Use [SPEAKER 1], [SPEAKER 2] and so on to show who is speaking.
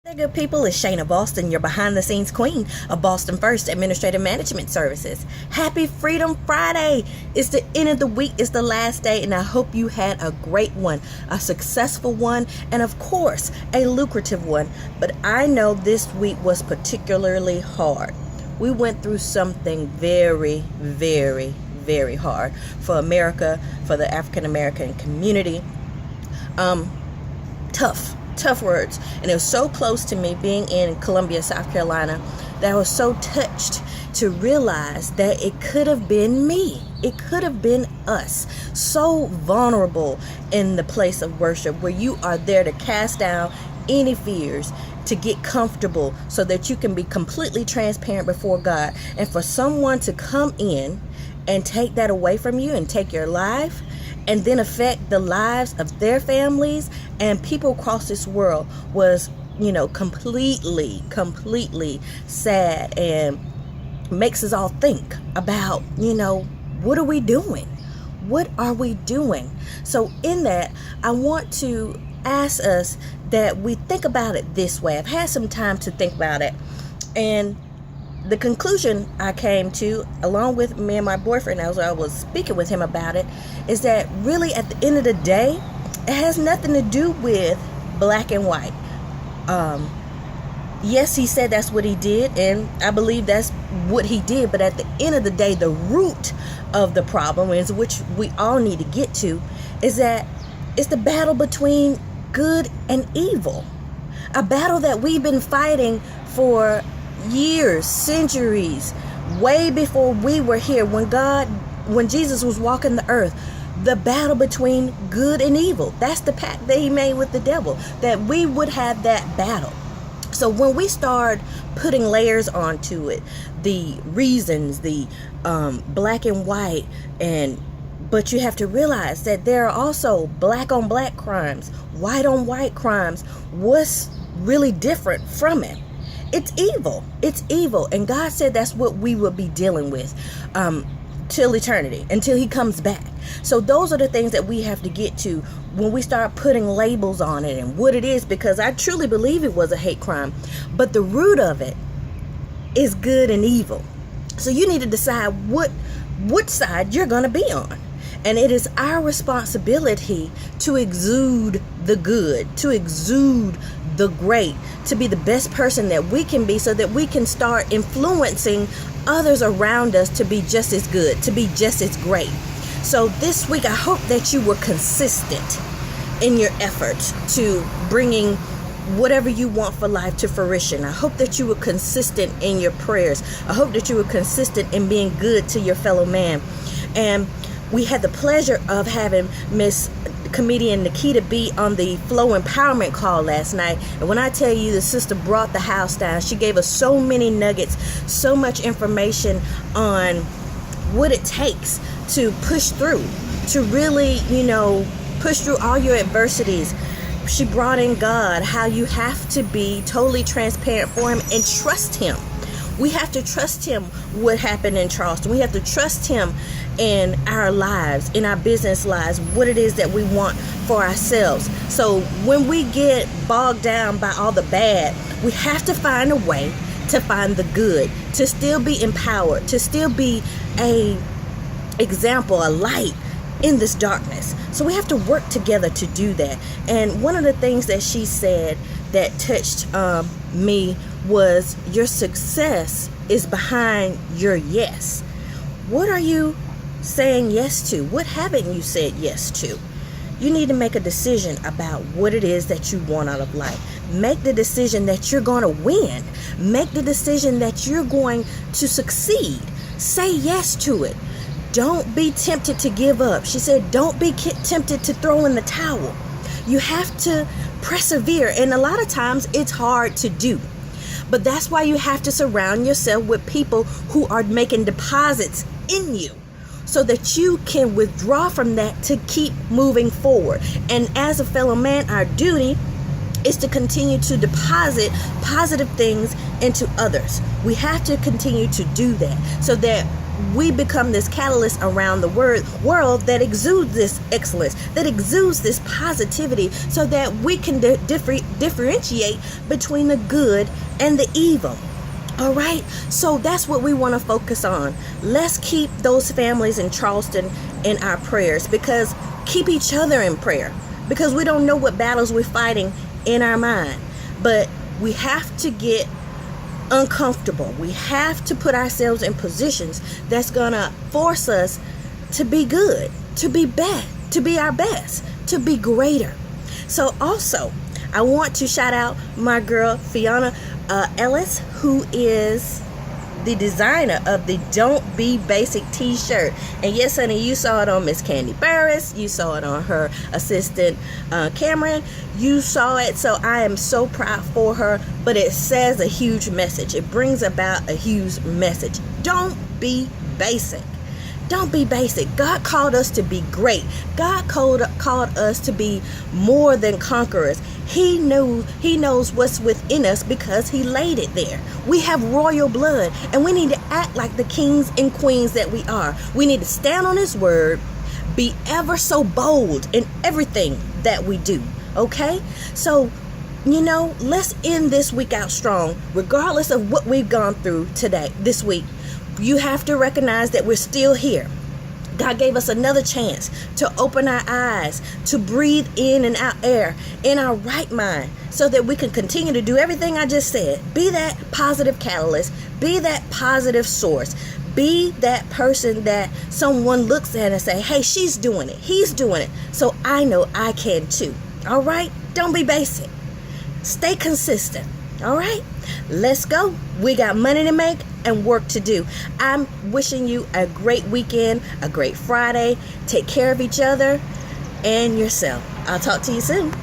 [SPEAKER 1] Hey, good people, it's Shayna Boston, your behind the scenes queen of Boston First Administrative Management Services. Happy Freedom Friday! It's the end of the week, it's the last day, and I hope you had a great one, a successful one, and of course, a lucrative one. But I know this week was particularly hard. We went through something very, very, very hard for America, for the African American community. Tough words. And it was so close to me being in Columbia, South Carolina, that I was so touched to realize that it could have been me. It could have been us. So vulnerable in the place of worship, where you are there to cast down any fears, to get comfortable so that you can be completely transparent before God. And for someone to come in and take that away from you and take your life, and then affect the lives of their families and people across this world was, completely sad, and makes us all think about, what are we doing? What are we doing? So in that, I want to ask us that we think about it this way. I've had some time to think about it, and the conclusion I came to, along with me and my boyfriend, as I was speaking with him about it, is that really at the end of the day, it has nothing to do with black and white. Yes, he said that's what he did, and I believe that's what he did, but at the end of the day, the root of the problem, is which we all need to get to, is that it's the battle between good and evil. A battle that we've been fighting for years, centuries, way before we were here, when Jesus was walking the earth. The battle between good and evil. That's the pact that he made with the devil, that we would have that battle. So when we start putting layers onto it, the reasons, the black and white, but you have to realize that there are also black on black crimes, white on white crimes. What's really different from it? It's evil. It's evil. And God said that's what we will be dealing with till eternity, until he comes back. So those are the things that we have to get to when we start putting labels on it and what it is, because I truly believe it was a hate crime. But the root of it is good and evil. So you need to decide which side you're going to be on. And it is our responsibility to exude the good, to exude the great, to be the best person that we can be, so that we can start influencing others around us to be just as good, to be just as great. So this week, I hope that you were consistent in your efforts to bringing whatever you want for life to fruition. I hope that you were consistent in your prayers. I hope that you were consistent in being good to your fellow man. And we had the pleasure of having Miss comedian Nikita B on the Flow Empowerment call last night. And when I tell you, the sister brought the house down. She gave us so many nuggets, so much information on what it takes to push through, to really, push through all your adversities. She brought in God, how you have to be totally transparent for him and trust him. We have to trust him what happened in Charleston. We have to trust him in our lives, in our business lives, what it is that we want for ourselves. So when we get bogged down by all the bad, we have to find a way to find the good, to still be empowered, to still be a example, a light in this darkness. So we have to work together to do that. And one of the things that she said that touched me was, your success is behind your yes. What are you saying yes to? What haven't you said yes to? You need to make a decision about what it is that you want out of life. Make the decision that you're going to win. Make the decision that you're going to succeed. Say yes to it. Don't be tempted to give up. She said, don't be tempted to throw in the towel. You have to persevere. And a lot of times it's hard to do. But that's why you have to surround yourself with people who are making deposits in you, so that you can withdraw from that to keep moving forward. And as a fellow man, our duty is to continue to deposit positive things into others. We have to continue to do that, so that we become this catalyst around the world that exudes this excellence, that exudes this positivity, so that we can differentiate between the good and the evil. All right, so that's what we want to focus on. Let's keep those families in Charleston in our prayers, because keep each other in prayer, because we don't know what battles we're fighting in our mind. But we have to get uncomfortable. We have to put ourselves in positions that's gonna force us to be good, to be best, to be our best, to be greater. So also, I want to shout out my girl Fiona Ellis, who is the designer of the Don't Be Basic t-shirt. And yes, honey, you saw it on Miss Candy Burris, you saw it on her assistant Cameron, you saw it. So I am so proud for her. But it says a huge message. It brings about a huge message. Don't be basic. Don't be basic. God called us to be great. God called us to be more than conquerors. He knows what's within us because he laid it there. We have royal blood, and we need to act like the kings and queens that we are. We need to stand on his word, be ever so bold in everything that we do. Okay? So, let's end this week out strong, regardless of what we've gone through this week. You have to recognize that we're still here. God gave us another chance to open our eyes, to breathe in and out air in our right mind, so that we can continue to do everything I just said. Be that positive catalyst. Be that positive source. Be that person that someone looks at and say, hey, she's doing it. He's doing it. So I know I can too. All right? Don't be basic. Stay consistent. All right? Let's go. We got money to make and work to do. I'm wishing you a great weekend, a great Friday. Take care of each other and yourself. I'll talk to you soon.